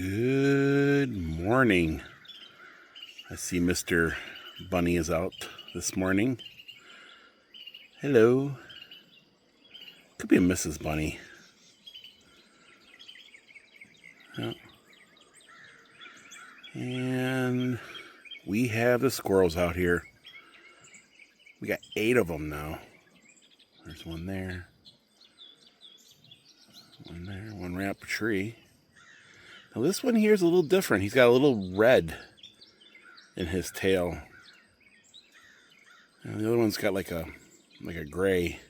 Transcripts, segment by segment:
Good morning. I see Mr. Bunny is out this morning. Hello. Could be a Mrs. Bunny. Yeah. And we have the squirrels out here. We got 8 of them now. There's one there. One there. One right up a tree. Now this one here is a little different. He's got a little red in his tail. And the other one's got like a gray.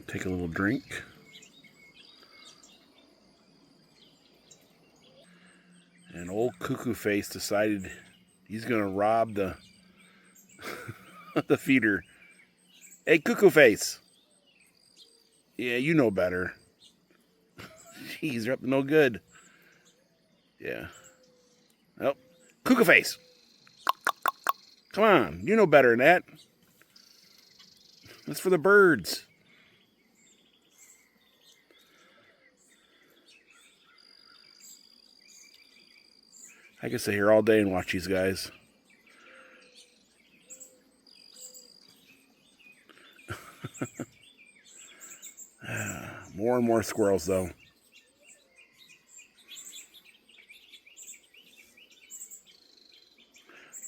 Take a little drink. And old Cuckoo Face decided he's gonna rob the the feeder. Hey, Cuckoo Face. Yeah, you know better. Jeez, you're up to no good. Yeah. Oh, Cuckoo Face. Come on, you know better than that. That's for the birds. I could sit here all day and watch these guys. More and more squirrels, though.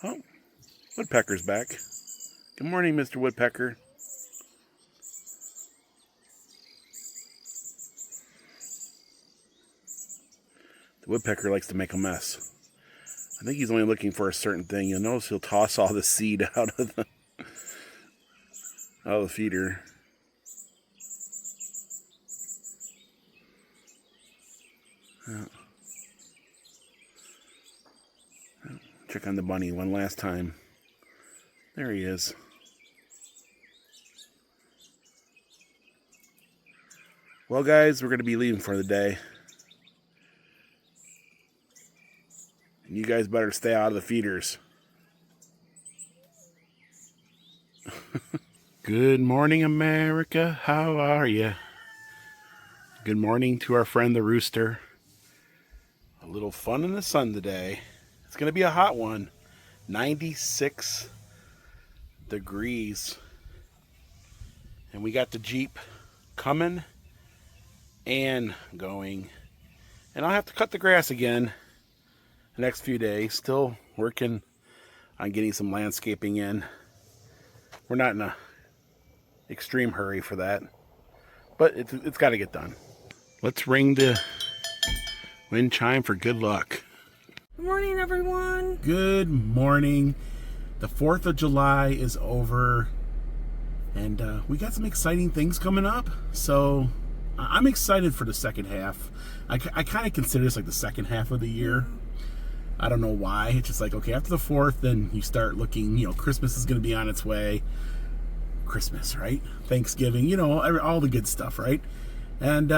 Oh, Woodpecker's back. Good morning, Mr. Woodpecker. The woodpecker likes to make a mess. I think he's only looking for a certain thing. You'll notice he'll toss all the seed out of the feeder. Check on the bunny one last time. There he is. Well, guys, we're going to be leaving for the day. And you guys better stay out of the feeders. Good morning, America. How are you? Good morning to our friend the rooster. A little fun in the sun today. It's going to be a hot one. 96 degrees. And we got the Jeep coming and going. And I'll have to cut the grass again the next few days. Still working on getting some landscaping in. We're not in a extreme hurry for that, but it's got to get done. Let's ring the wind chime for good luck. Good morning, everyone. Good morning. The 4th of July is over, and we got some exciting things coming up. So I'm excited for the second half. I kind of consider this like the second half of the year. I don't know why. It's just like, okay, after the 4th, then you start looking, Christmas is going to be on its way. Christmas, right? Thanksgiving, all the good stuff, right? And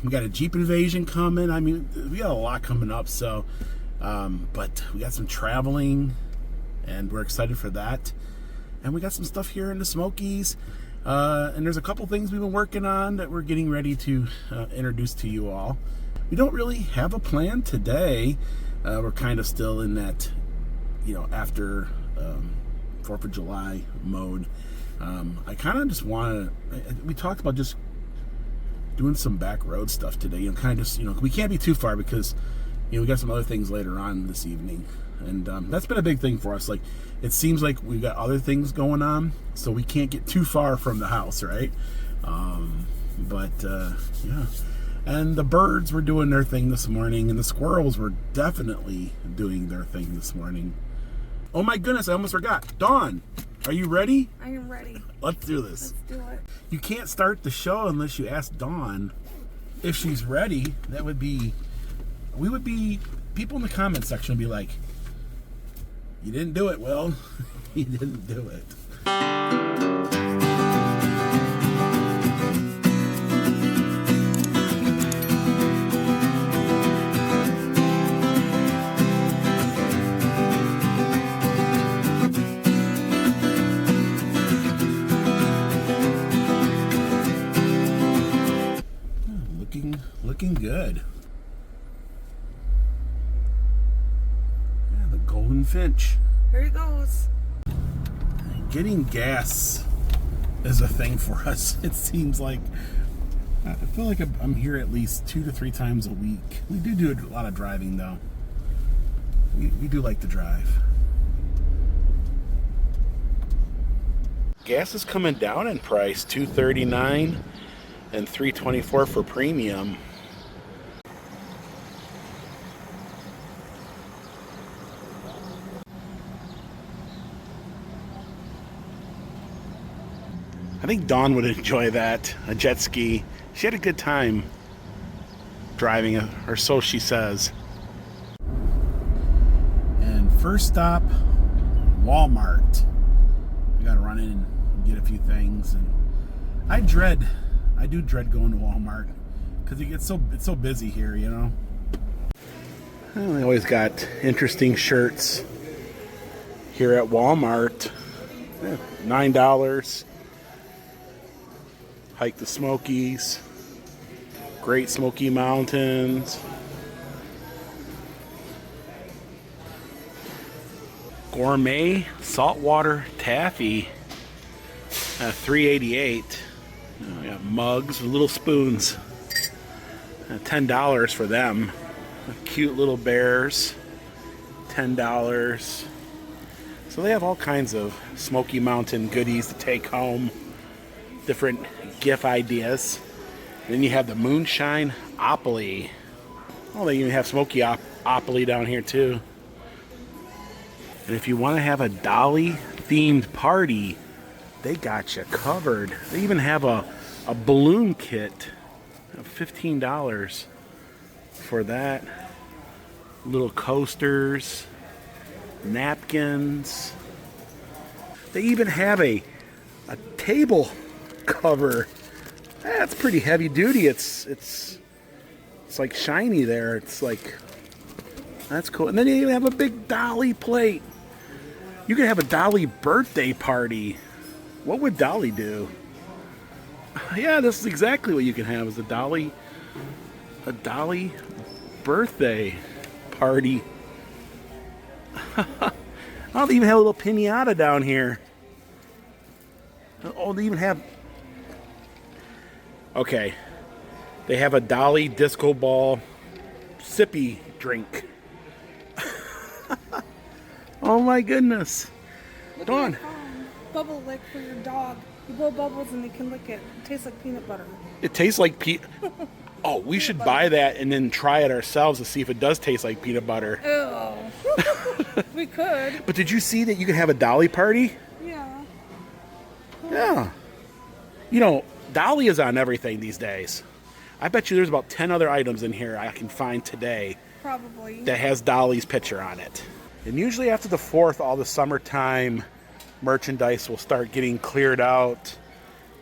we got a Jeep invasion coming. I mean, we got a lot coming up, so, but we got some traveling, and we're excited for that. And we got some stuff here in the Smokies, and there's a couple things we've been working on that we're getting ready to introduce to you all. We don't really have a plan today. We're kind of still in that, after 4th of July mode. I kind of just want to, we talked about just doing some back road stuff today, kind of, we can't be too far because, we got some other things later on this evening. And that's been a big thing for us. Like, it seems like we've got other things going on, so we can't get too far from the house, right? Yeah. And the birds were doing their thing this morning, and the squirrels were definitely doing their thing this morning. Oh my goodness, I almost forgot. Dawn, are you ready? I am ready. Let's do this. Let's do it. You can't start the show unless you ask Dawn if she's ready. People in the comment section would be like, you didn't do it, Will. You didn't do it. Looking good. Yeah, the golden finch. Here he goes. Getting gas is a thing for us. It seems like I feel like I'm here at least 2 to 3 times a week. We do a lot of driving though. We do like to drive. Gas is coming down in price, $2.39 and $3.24 for premium. I think Dawn would enjoy that, a jet ski. She had a good time driving it, or so she says. And first stop, Walmart. We gotta run in and get a few things. And I do dread going to Walmart because it's so busy here, you know. Well, they always got interesting shirts here at Walmart. Yeah, $9. Hike the Smokies, Great Smoky Mountains, gourmet saltwater taffy, $3.88. We got mugs with little spoons, $10 for them. Cute little bears, $10. So they have all kinds of Smoky Mountain goodies to take home. Different gift ideas. Then you have the Moonshine Opoly. Oh, they even have Smoky Opoly down here too. And if you want to have a Dolly themed party, they got you covered. They even have a balloon kit, $15 for that. Little coasters, napkins. They even have a table cover. That's pretty heavy duty. It's like shiny there. It's like, that's cool. And then you even have a big Dolly plate. You could have a Dolly birthday party. What would Dolly do? Yeah, this is exactly what you can have, is a Dolly birthday party. Oh, they even have a little piñata down here. Oh, they even have... Okay. They have a Dolly disco ball sippy drink. Oh my goodness. Look Dawn. at that bubble lick for your dog. You blow bubbles and they can lick it. It tastes like peanut butter. It tastes like Oh, we should buy that and then try it ourselves to see if it does taste like peanut butter. Ew. We could. But did you see that you can have a Dolly party? Yeah. Yeah. You know, Dolly is on everything these days. I bet you there's about 10 other items in here I can find today. Probably. That has Dolly's picture on it. And usually after the 4th, all the summertime merchandise will start getting cleared out.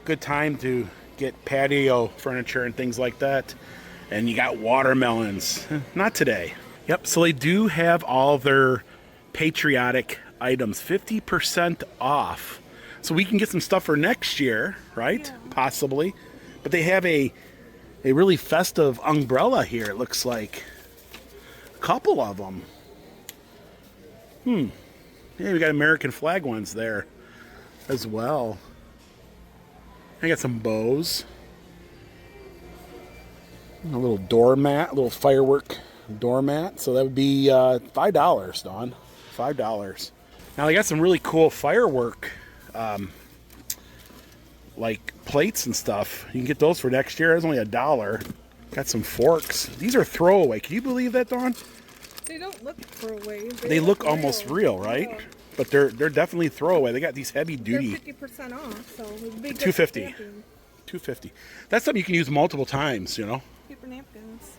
Good time to get patio furniture and things like that. And you got watermelons. Not today. Yep, so they do have all their patriotic items 50% off. So we can get some stuff for next year, right? Yeah. Possibly. But they have a really festive umbrella here, it looks like. A couple of them. Yeah, we got American flag ones there as well. I got some bows. A little doormat, a little firework doormat. So that would be $5, Dawn. $5. Now they got some really cool firework like plates and stuff. You can get those for next year. It's only $1. Got some forks. These are throwaway. Can you believe that, Dawn? They don't look throwaway. They look almost real, right? Yeah. But they're definitely throwaway. They got these heavy duty. They're 50% off, so it would be $2.50. $2.50. That's something you can use multiple times, you know. Paper napkins.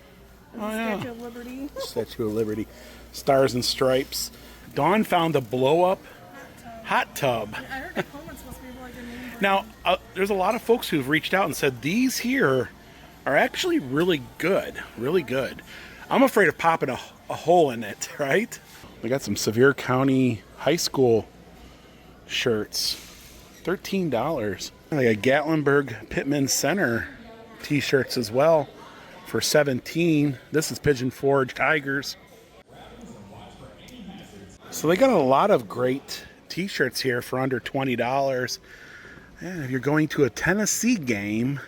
Oh, yeah. Statue of Liberty. Statue of Liberty. Stars and Stripes. Dawn found a blow-up hot tub. I heard that Coleman's supposed to be like a name brand. Now, there's a lot of folks who've reached out and said these here are actually really good. Really good. I'm afraid of popping a hole in it, right? We got some Sevier County High School shirts. $13. Like a Gatlinburg Pittman Center t-shirts as well. for $17. This is Pigeon Forge Tigers. So they got a lot of great t-shirts here for under $20. And if you're going to a Tennessee game,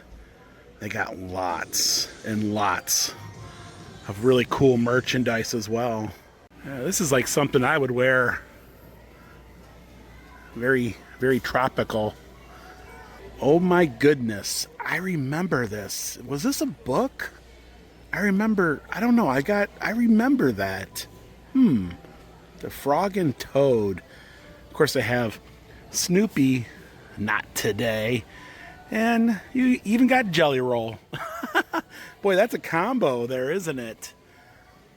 they got lots and lots of really cool merchandise as well. Yeah, this is like something I would wear. Very, very tropical. Oh my goodness. I remember this. Was this a book? I don't know. I remember that. The Frog and Toad. Of course, they have Snoopy, not today. And you even got Jelly Roll. Boy, that's a combo there, isn't it?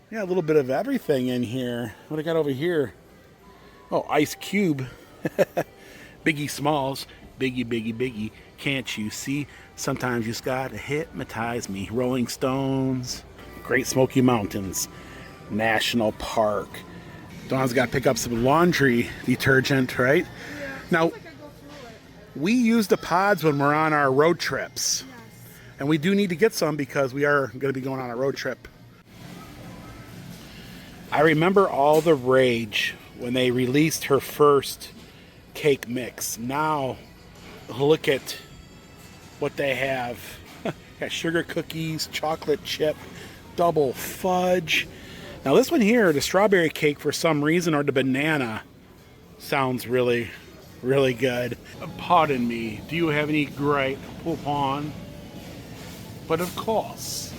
Yeah, a little bit of everything in here. What do I got over here? Oh, Ice Cube. Biggie Smalls. Biggie, Biggie, Biggie. Can't you see? Sometimes you just gotta hypnotize me. Rolling Stones. Great Smoky Mountains National Park. Dawn's got to pick up some laundry detergent, right? Yeah, now, like I go through it. we use the pods when we're on our road trips. Yes. And we do need to get some because we are going to be going on a road trip. I remember all the rage when they released her first cake mix. Now, look at what they have. Got sugar cookies, chocolate chip, double fudge. Now this one here, the strawberry cake for some reason, or the banana, sounds really, really good. Pardon me, do you have any great poupon? But of course.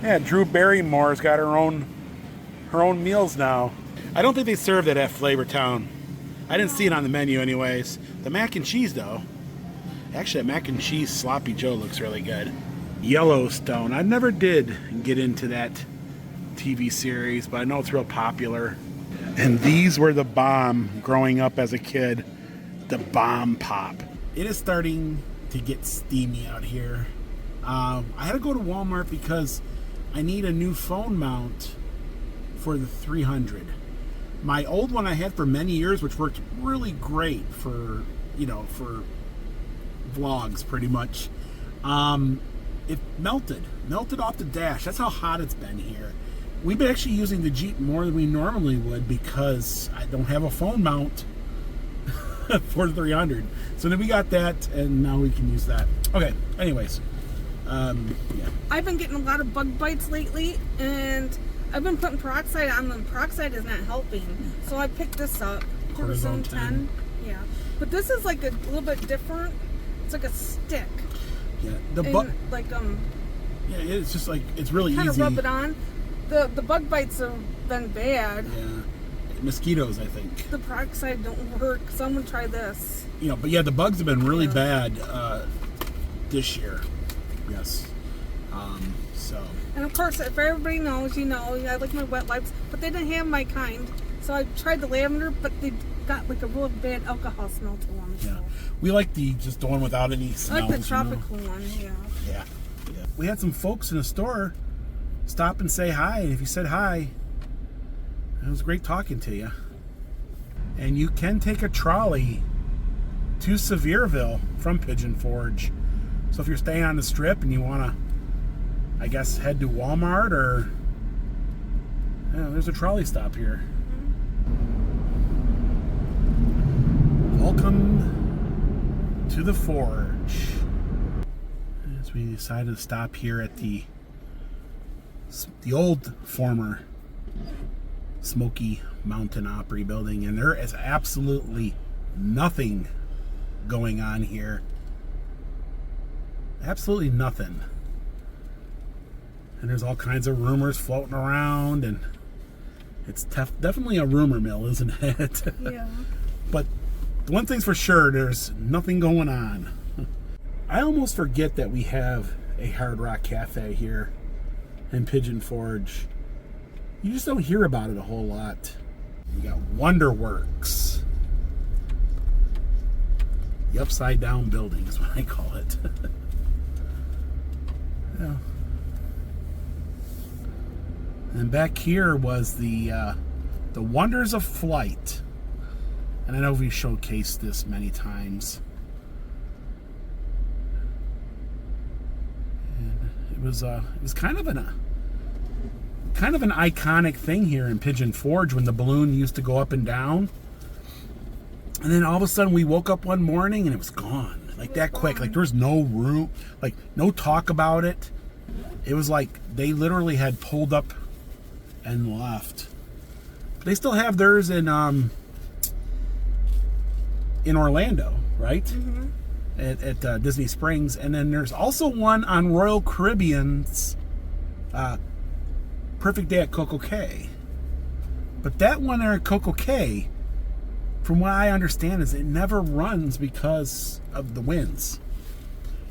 Yeah, Drew Barrymore's got her own meals now. I don't think they serve that at Flavortown. I didn't see it on the menu anyways. The mac and cheese though. Actually, that mac and cheese Sloppy Joe looks really good. Yellowstone. I never did get into that TV series, but I know it's real popular. And these were the bomb growing up as a kid. The Bomb Pop. It is starting to get steamy out here. I had to go to Walmart because I need a new phone mount for the 300. My old one I had for many years, which worked really great for, for vlogs pretty much. It melted off the dash. That's how hot it's been here. We've been actually using the Jeep more than we normally would because I don't have a phone mount for the 300. So then we got that, and now we can use that. Okay, anyways. Yeah. I've been getting a lot of bug bites lately, and I've been putting peroxide on them. Peroxide is not helping. So I picked this up. Cortisone 10. Yeah. But this is like a little bit different. It's like a stick. Yeah. Yeah, it's just like, it's really easy. Kind of rub it on. The bug bites have been bad. Yeah. Mosquitoes, I think. The peroxide don't work. Someone try this. But yeah, the bugs have been really bad this year. Yes. And of course, if everybody knows, I like my wet wipes, but they didn't have my kind. So I tried the lavender, but they got like a real bad alcohol smell to them. Yeah. So. We like the one without any smells. I like the tropical one, yeah. Yeah. We had some folks in the store stop and say hi, and if you said hi, it was great talking to you. And you can take a trolley to Sevierville from Pigeon Forge. So if you're staying on the strip and you want to, I guess, head to Walmart, or there's a trolley stop here. Welcome to the Forge. As we decided to stop here at the old former Smoky Mountain Opry building, and there is absolutely nothing going on here. Absolutely nothing. And there's all kinds of rumors floating around, and it's definitely a rumor mill, isn't it? Yeah. But one thing's for sure, there's nothing going on. I almost forget that we have a Hard Rock Cafe here in Pigeon Forge. You just don't hear about it a whole lot. We got Wonderworks. The upside down building is what I call it. Yeah. And back here was the Wonders of Flight. And I know we've showcased this many times. And It was kind of an iconic thing here in Pigeon Forge when the balloon used to go up and down. And then all of a sudden we woke up one morning and it was gone. Like that quick. Like there was no room, like no talk about it. It was like they literally had pulled up and left. They still have theirs in Orlando, right? Mm-hmm. At Disney Springs. And then there's also one on Royal Caribbean's Perfect Day at Coco Cay. But that one there at Coco Cay, from what I understand, is it never runs because of the winds.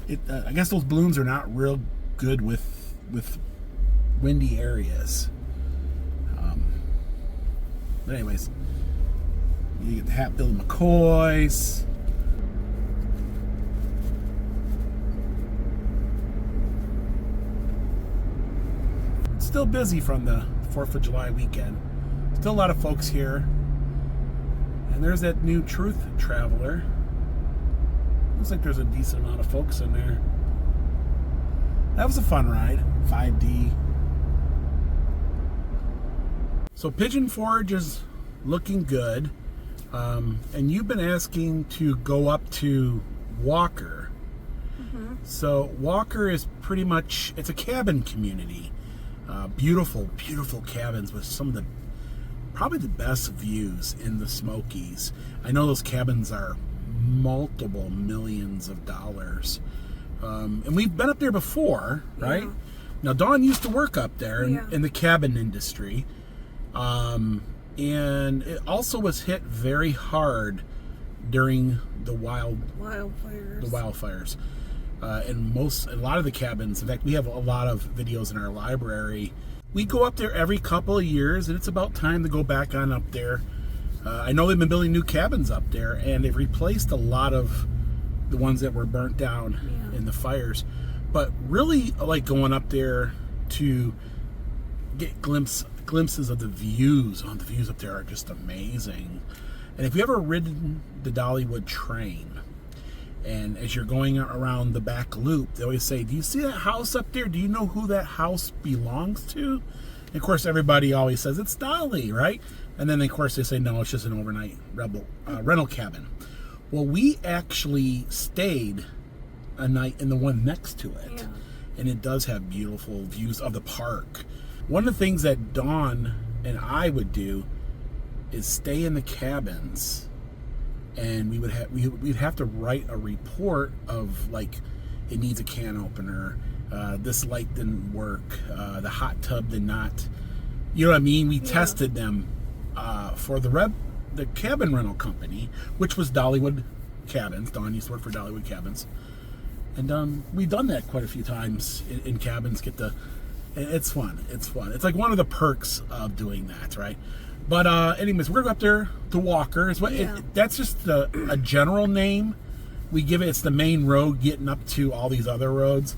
I guess those balloons are not real good with windy areas. But anyways, you get the Hatfield McCoys. It's still busy from the 4th of July weekend. Still a lot of folks here. And there's that new Truth Traveler. Looks like there's a decent amount of folks in there. That was a fun ride. 5D. So Pigeon Forge is looking good. And you've been asking to go up to Walker. Mm-hmm. So Walker is pretty much, it's a cabin community. Beautiful, beautiful cabins with some of the probably the best views in the Smokies. I know those cabins are multiple millions of dollars. And we've been up there before, right? Yeah. Now, Dawn used to work up there in the cabin industry. And it also was hit very hard during the wildfires. And a lot of the cabins, in fact, we have a lot of videos in our library. We go up there every couple of years, and it's about time to go back on up there. I know they've been building new cabins up there, and they've replaced a lot of the ones that were burnt down in the fires. But really, I like going up there to get glimpses of the views. The views up there are just amazing. And if you've ever ridden the Dollywood train, and as you're going around the back loop, they always say, do you see that house up there? Do you know who that house belongs to? And of course, everybody always says, it's Dolly, right? And then, of course, they say, no, it's just an overnight rental cabin. Well, we actually stayed a night in the one next to it. Yeah. And it does have beautiful views of the park. One of the things that Dawn and I would do is stay in the cabins, and we'd have to write a report of, like, it needs a can opener, this light didn't work, the hot tub did not, you know what I mean? We tested them for the cabin rental company, which was Dollywood Cabins. Dawn used to work for Dollywood Cabins, and we've done that quite a few times in cabins. It's fun. It's like one of the perks of doing that, right? But anyways, we're going to go up there to Walker. That's just a general name we give it. It's the main road getting up to all these other roads.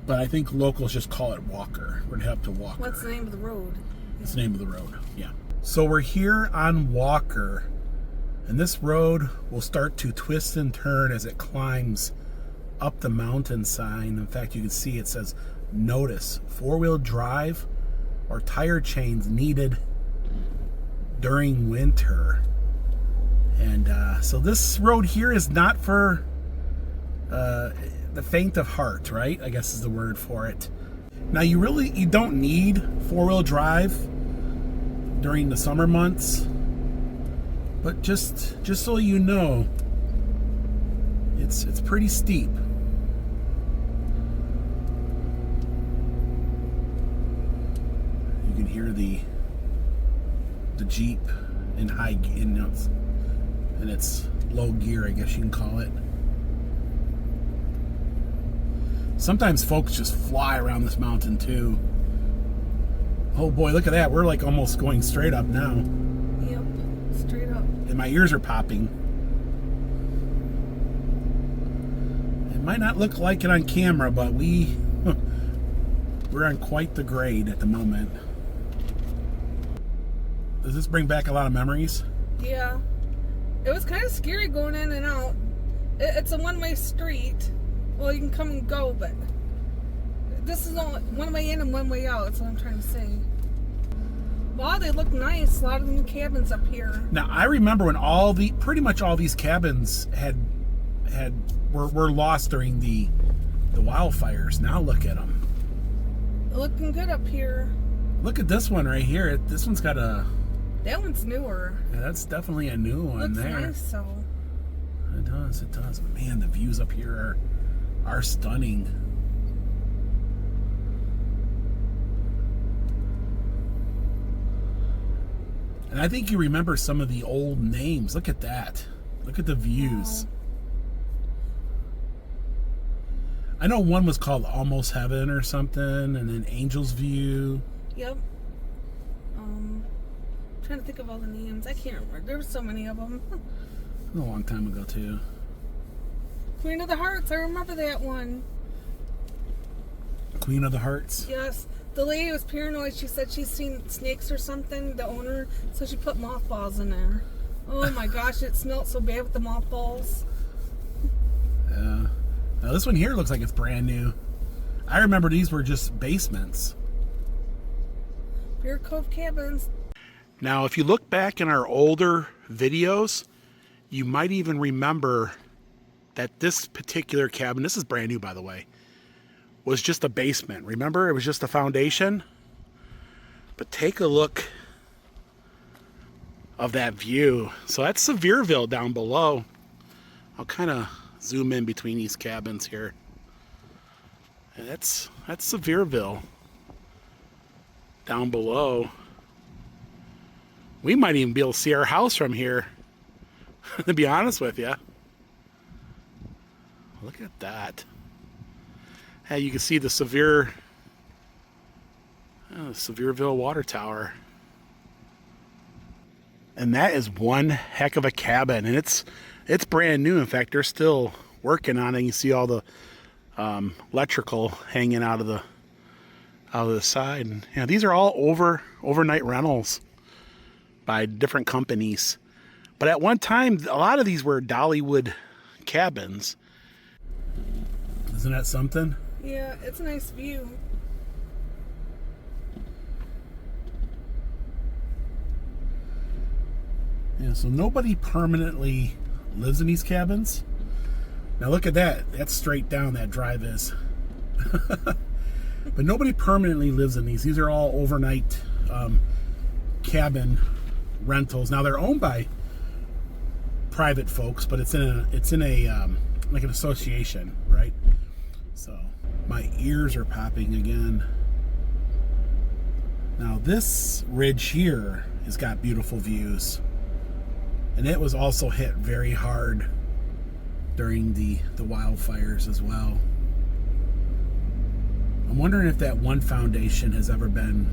But I think locals just call it Walker. We're going to head up to Walker. What's the name of the road? It's the name of the road, yeah. So we're here on Walker. And this road will start to twist and turn as it climbs up the mountain sign. In fact, you can see it says, notice, 4-wheel drive or tire chains needed during winter. And so this road here is not for the faint of heart, right? I guess is the word for it. Now you don't need 4-wheel drive during the summer months, but just so you know, it's pretty steep. You can hear the Jeep in its low gear, I guess you can call it. Sometimes folks just fly around this mountain too. Oh boy, look at that. We're like almost going straight up now. Yep, straight up. And my ears are popping. It might not look like it on camera, but we're on quite the grade at the moment. Does this bring back a lot of memories? Yeah. It was kind of scary going in and out. It's a one-way street. Well, you can come and go, but this is only one way in and one way out. That's what I'm trying to say. Wow, they look nice. A lot of the new cabins up here. Now I remember when pretty much all these cabins were lost during the wildfires. Now look at them. They're looking good up here. Look at this one right here. This one's got a. That one's newer. Yeah, that's definitely a new one. Looks there. Nice, so. It does. It does. Man, the views up here are stunning. And I think you remember some of the old names. Look at that. Look at the views. Wow. I know one was called Almost Heaven or something, and then Angel's View. Yep. Trying to think of all the names. I can't remember. There were so many of them. A long time ago, too. Queen of the Hearts. I remember that one. Queen of the Hearts? Yes. The lady was paranoid. She said she's seen snakes or something, the owner, so she put mothballs in there. Oh my gosh, it smelled so bad with the mothballs. Yeah. Now this one here looks like it's brand new. I remember these were just basements. Bear Cove Cabins. Now, if you look back in our older videos, you might even remember that this particular cabin, this is brand new by the way, was just a basement. Remember, it was just a foundation. But take a look of that view. So that's Sevierville down below. I'll kind of zoom in between these cabins here. And that's Sevierville down below. We might even be able to see our house from here, to be honest with you. Look at that. Hey, you can see the Sevierville water tower. And that is one heck of a cabin. And it's brand new. In fact, they're still working on it. You see all the electrical hanging out of the side. And, you know, these are all overnight rentals by different companies. But at one time, a lot of these were Dollywood cabins. Isn't that something? Yeah, it's a nice view. Yeah, so nobody permanently lives in these cabins. Now look at that. That's straight down that drive is. But nobody permanently lives in these. These are all overnight cabin rentals. Now they're owned by private folks, but it's in a like an association, right? So my ears are popping again. Now this ridge here has got beautiful views, and it was also hit very hard during the wildfires as well. I'm wondering if that one foundation has ever been,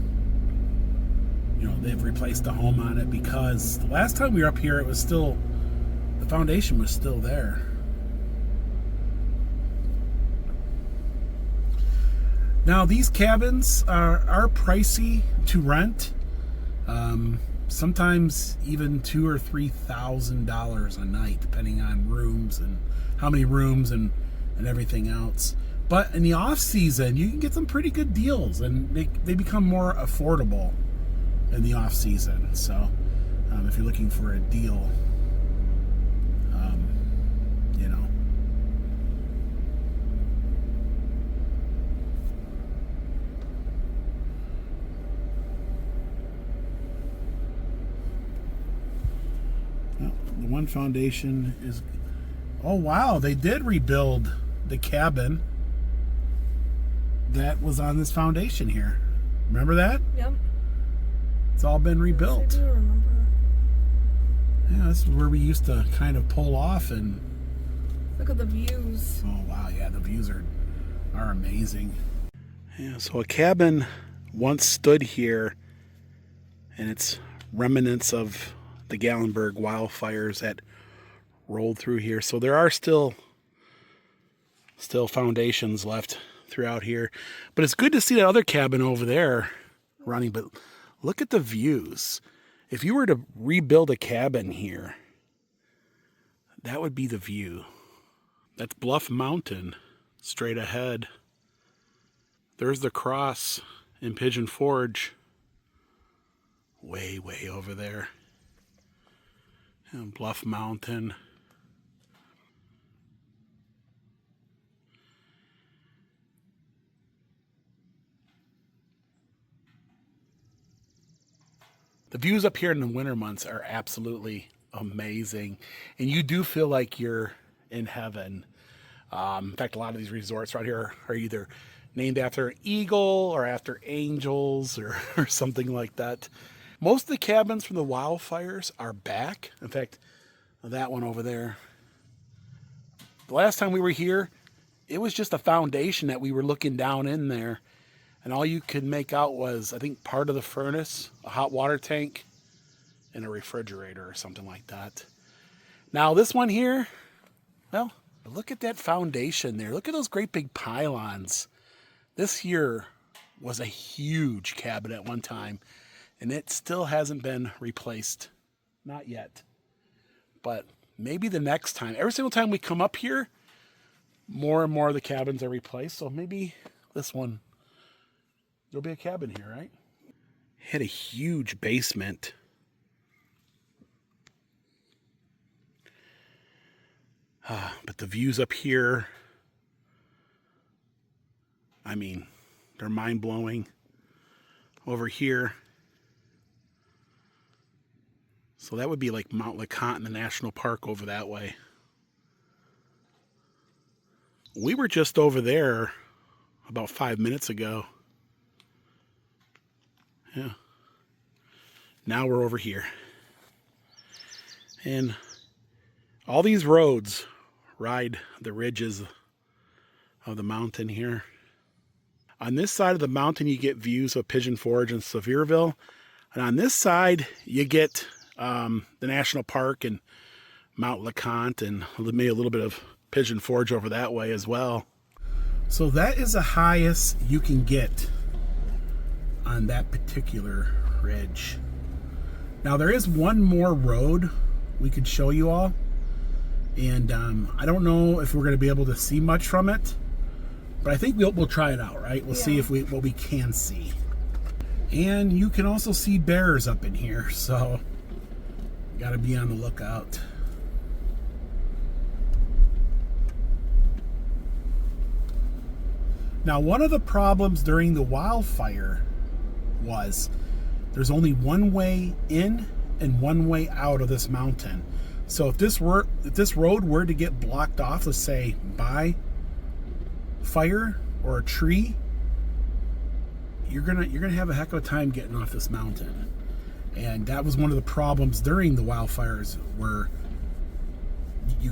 you know, they've replaced the home on it, because the last time we were up here, it was still, the foundation was still there. Now these cabins are pricey to rent. Sometimes even $2,000 or $3,000 a night, depending on rooms and how many rooms and everything else. But in the off season, you can get some pretty good deals, and they become more affordable in the off season. So if you're looking for a deal, you know. The one foundation is, oh wow, they did rebuild the cabin that was on this foundation here. Remember that? Yep. It's all been rebuilt. Yes, I do remember. Yeah, this is where we used to kind of pull off and look at the views. Oh wow, yeah, the views are amazing. Yeah, so a cabin once stood here, and it's remnants of the Gallenberg wildfires that rolled through here. So there are still foundations left throughout here. But it's good to see that other cabin over there running. But look at the views. If you were to rebuild a cabin here, that would be the view. That's Bluff Mountain straight ahead. There's the cross in Pigeon Forge. Way, way over there. And Bluff Mountain. The views up here in the winter months are absolutely amazing. And you do feel like you're in heaven. In fact, a lot of these resorts right here are either named after an eagle or after angels or something like that. Most of the cabins from the wildfires are back. In fact, that one over there. The last time we were here, it was just a foundation that we were looking down in there. And all you could make out was, I think, part of the furnace, a hot water tank, and a refrigerator or something like that. Now this one here, well, look at that foundation there. Look at those great big pylons. This here was a huge cabin at one time, and it still hasn't been replaced. Not yet. But maybe the next time. Every single time we come up here, more and more of the cabins are replaced. So maybe this one, there'll be a cabin here, right? Had a huge basement. But the views up here, I mean, they're mind-blowing. Over here, so that would be like Mount LeConte in the national park over that way. We were just over there about 5 minutes ago. Yeah. Now we're over here. And all these roads ride the ridges of the mountain here. On this side of the mountain, you get views of Pigeon Forge and Sevierville. And on this side, you get the national park and Mount LeConte and maybe a little bit of Pigeon Forge over that way as well. So that is the highest you can get on that particular ridge. Now there is one more road we could show you all, and I don't know if we're going to be able to see much from it, but I think we'll try it out, right? We'll see if what we can see. And you can also see bears up in here, so got to be on the lookout. Now, one of the problems during the wildfire was there's only one way in and one way out of this mountain. So if this road were to get blocked off, let's say by fire or a tree, you're gonna have a heck of a time getting off this mountain. And that was one of the problems during the wildfires, where you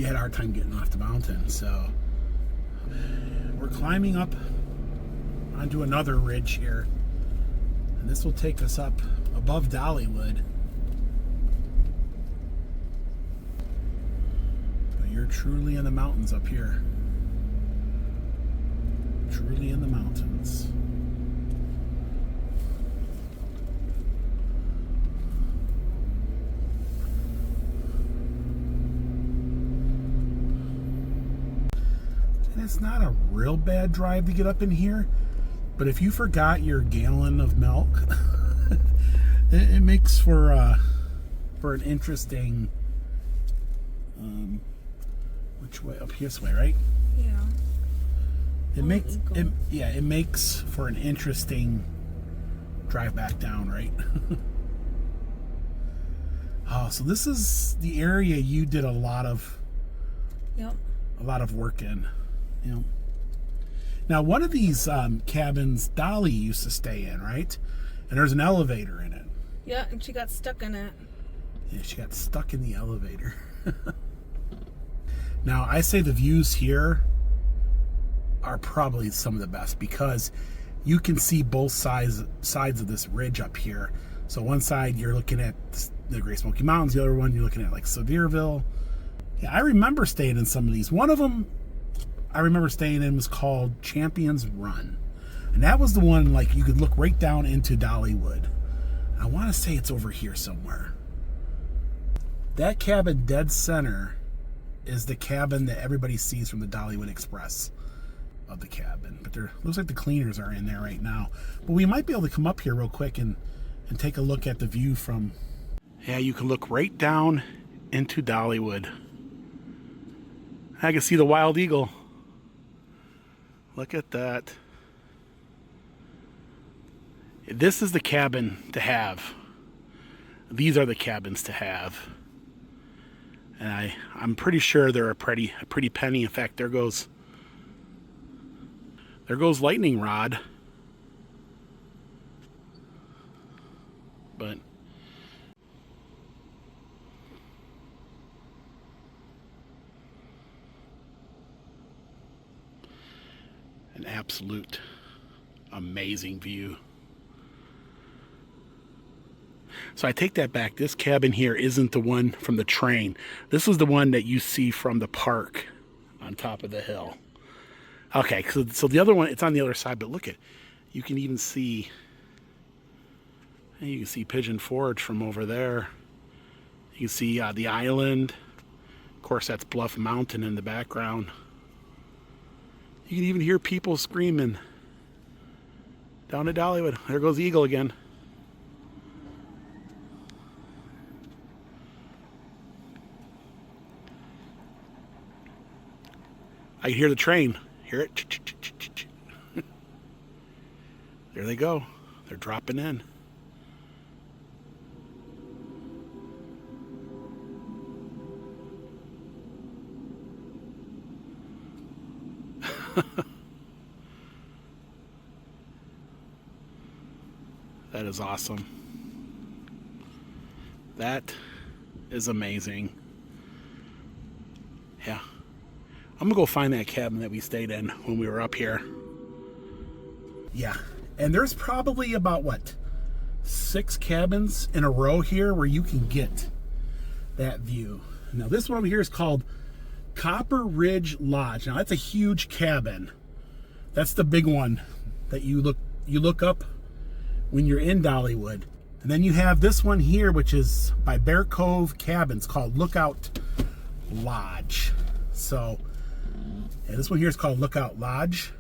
had a hard time getting off the mountain. So we're climbing up onto another ridge here, and this will take us up above Dollywood. But you're truly in the mountains up here. Truly in the mountains. It's not a real bad drive to get up in here, but if you forgot your gallon of milk, it makes for an interesting which way? Up this way, right? Yeah. It makes for an interesting drive back down, right? Oh, so this is the area you did a lot of work in. You know. Now, one of these cabins Dolly used to stay in, right? And there's an elevator in it. Yeah, and she got stuck in it. Yeah, she got stuck in the elevator. Now, I say the views here are probably some of the best, because you can see both sides of this ridge up here. So one side you're looking at the Great Smoky Mountains, the other one you're looking at like Sevierville. Yeah, I remember staying in some of these. One of them I remember staying in was called Champions Run, and that was the one like you could look right down into Dollywood. And I want to say it's over here somewhere. That cabin dead center is the cabin that everybody sees from the Dollywood Express. of the cabin. But there looks like the cleaners are in there right now. But we might be able to come up here real quick and take a look at the view from... Yeah, you can look right down into Dollywood. I can see the wild eagle. Look at that. This is the cabin to have. These are the cabins to have. And I'm pretty sure they're a pretty penny. In fact, there goes lightning rod. But an absolute amazing view. So I take that back. This cabin here isn't the one from the train. This is the one that you see from the park on top of the hill. Okay, so the other one, it's on the other side, but look at, you can even see, you can see Pigeon Forge from over there. You can see the island. Of course, that's Bluff Mountain in the background. You can even hear people screaming down at Dollywood. There goes the eagle again. I can hear the train. Hear it? There they go. They're dropping in. That is awesome. That is amazing. Yeah. I'm gonna go find that cabin that we stayed in when we were up here. Yeah, and there's probably about, what, 6 cabins in a row here where you can get that view. Now this one over here is called Copper Ridge Lodge. Now that's a huge cabin. That's the big one that you look up when you're in Dollywood. And then you have this one here, which is by Bear Cove Cabins, called Lookout Lodge. So yeah, this one here is called Lookout Lodge.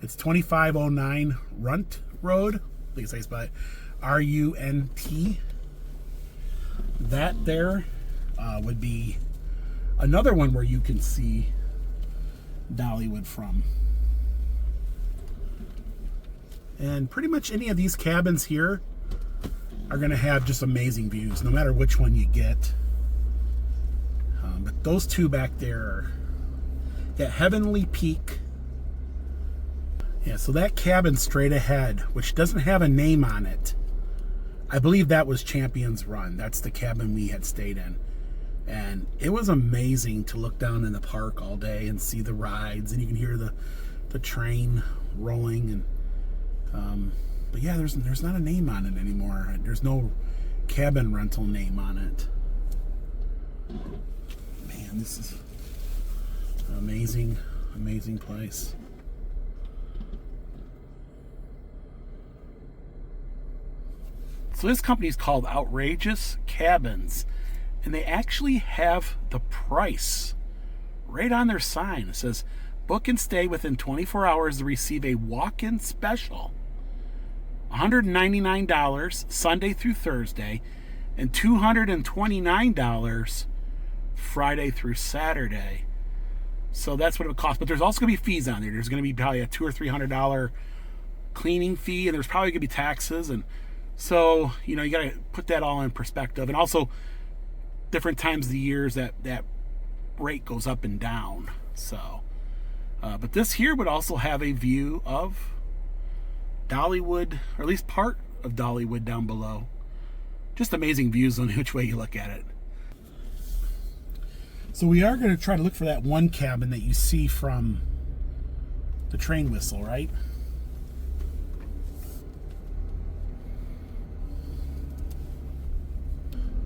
It's 2509 Runt Road. I think it's spelled R-U-N-T. That there would be another one where you can see Dollywood from. And pretty much any of these cabins here are going to have just amazing views, no matter which one you get. But those two back there are at Heavenly Peak. Yeah, so that cabin straight ahead, which doesn't have a name on it, I believe that was Champions Run. That's the cabin we had stayed in. And it was amazing to look down in the park all day and see the rides, and you can hear the train rolling. And but yeah, there's not a name on it anymore. There's no cabin rental name on it. Man, this is an amazing place. So this company is called Outrageous Cabins, and they actually have the price right on their sign. It says, book and stay within 24 hours to receive a walk-in special. $199 Sunday through Thursday, and $229 Friday through Saturday. So that's what it would cost. But there's also going to be fees on there. There's going to be probably a $200 or $300 cleaning fee, and there's probably going to be taxes. And so, you got to put that all in perspective. And also, different times of the years that rate goes up and down. So, but this here would also have a view of Dollywood, or at least part of Dollywood down below. Just amazing views on which way you look at it. So we are going to try to look for that one cabin that you see from the train whistle, right?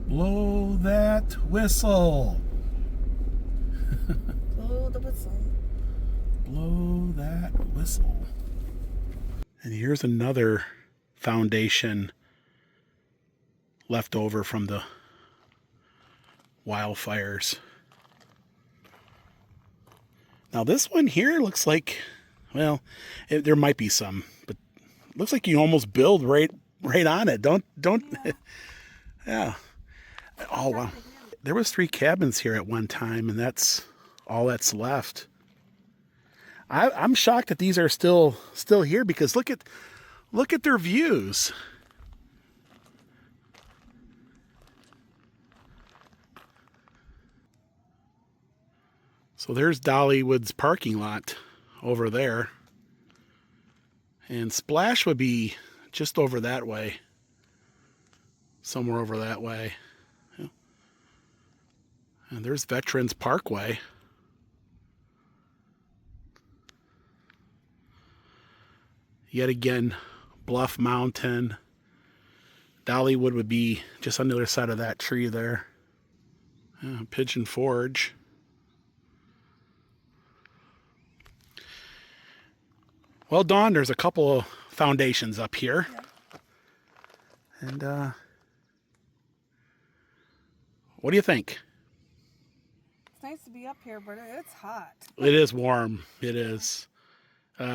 Blow that whistle. Blow the whistle. Blow that whistle. And here's another foundation left over from the wildfires. Now this one here looks like, well, there might be some, but looks like you almost build right on it. Don't. Yeah. Oh wow. There was 3 cabins here at one time, and that's all that's left. I'm shocked that these are still here, because look at their views. So there's Dollywood's parking lot over there. And Splash would be just over that way. Somewhere over that way. Yeah. And there's Veterans Parkway. Yet again, Bluff Mountain. Dollywood would be just on the other side of that tree there. Pigeon Forge. Well, Dawn, there's a couple of foundations up here. Yeah. And what do you think? It's nice to be up here, but it's hot. It is warm. It is.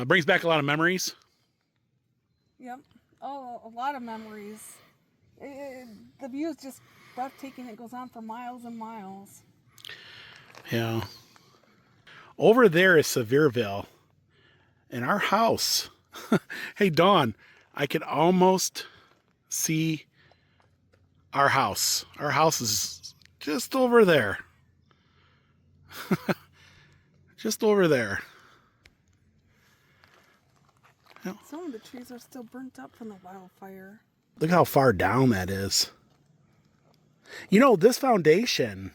Brings back a lot of memories. Yep. Oh, a lot of memories. The view is just breathtaking. It goes on for miles and miles. Yeah. Over there is Sevierville. And our house, hey, Dawn, I can almost see our house. Our house is just over there. Just over there. Some of the trees are still burnt up from the wildfire. Look how far down that is. You know, this foundation,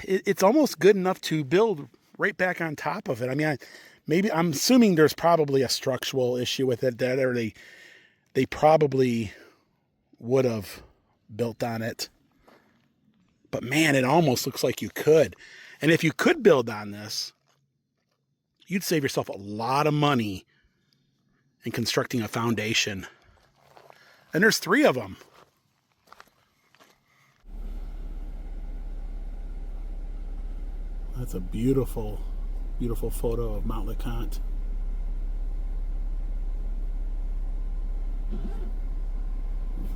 it's almost good enough to build right back on top of it. I mean, I'm assuming there's probably a structural issue with it, that or they probably would have built on it. But man, it almost looks like you could. And if you could build on this, you'd save yourself a lot of money in constructing a foundation. And there's 3 of them. That's a beautiful, beautiful photo of Mount LeConte.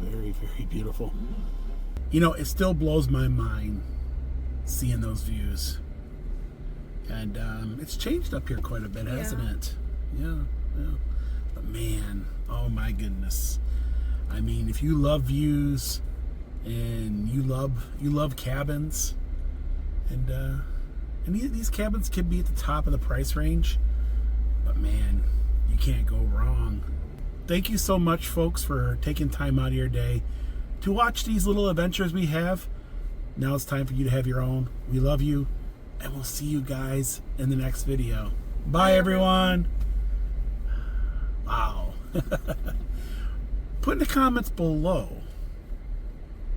Very, very beautiful. You know, it still blows my mind seeing those views. And it's changed up here quite a bit, hasn't it? Yeah. But man, oh my goodness. I mean, if you love views and you love cabins, and these cabins could be at the top of the price range, but man, you can't go wrong. Thank you so much, folks, for taking time out of your day to watch these little adventures we have. Now it's time for you to have your own. We love you, and we'll see you guys in the next video. Bye, everyone. Wow. Put in the comments below,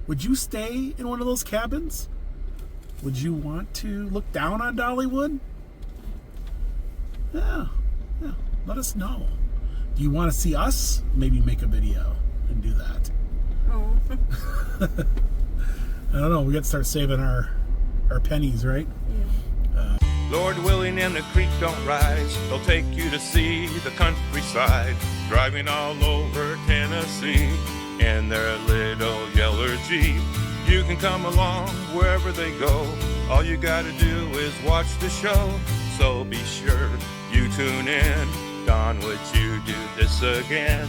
would you stay in one of those cabins? Would you want to look down on Dollywood? Yeah. Let us know. Do you want to see us maybe make a video and do that? Oh. I don't know. We got to start saving our pennies, right? Yeah. Lord willing and the creek don't rise, they'll take you to see the countryside, driving all over Tennessee in their little yellow Jeep. You can come along wherever they go. All you gotta do is watch the show. So be sure you tune in. Don, would you do this again?